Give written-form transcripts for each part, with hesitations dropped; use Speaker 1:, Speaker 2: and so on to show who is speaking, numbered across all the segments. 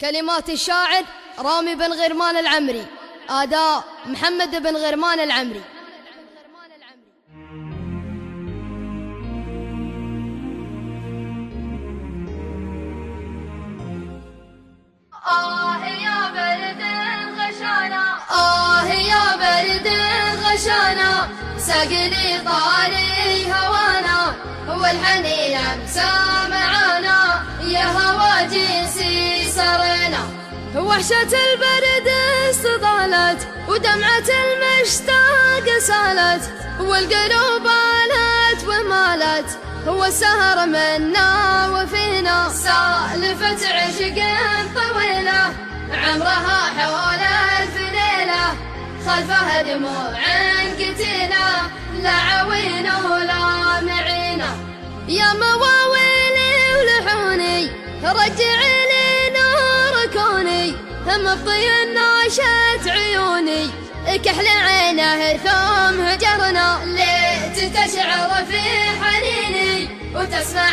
Speaker 1: كلمات الشاعر رامي بن غرمان العمري، أداء محمد بن غرمان العمري.
Speaker 2: يا برد غشانا، يا برد غشانا، سقلي طاري هوانا، والحنين امسى معانا، يا هوا جنسي سرنا. وحشة البرد استطالت، ودمعة المشتاق سالت، والقلوب آلت ومالت، والسهر منا وفينا. سالفة عشق طويلة عمرها حول 1000 ليلة، خلفها دموع قتيلة، لا عوين ولا معينة. يا مواويلي ولحوني رجعي لي نور كوني، مبطي ناشت عيوني، كحل عينه ثم هجرنا. ليت تشعر في حنيني وتسمع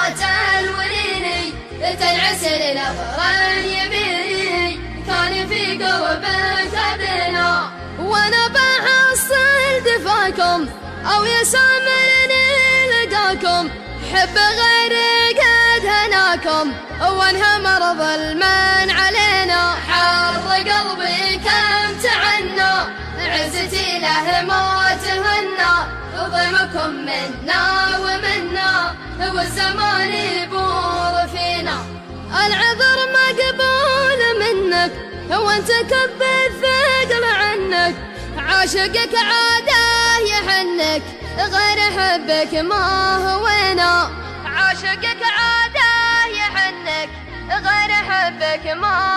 Speaker 2: تلونيني، تنعسل نظرا يميني، كان في قربك ابنا. وانا بحصل دفاكم او يسامرني لقاكم، حب غيري قد هناكم، وانهمر ظلما علينا. حر قلبي كم تعنى، عزتي له ما تهنى، ظلمكم منا ومنا، والزمان يبور فينا. العذر مقبول منك، وانت كب الثقل عنك، عاشقك عاده يحنك، غير حبك ما هوينا. عاشقك عاده يحنك، غير حبك ما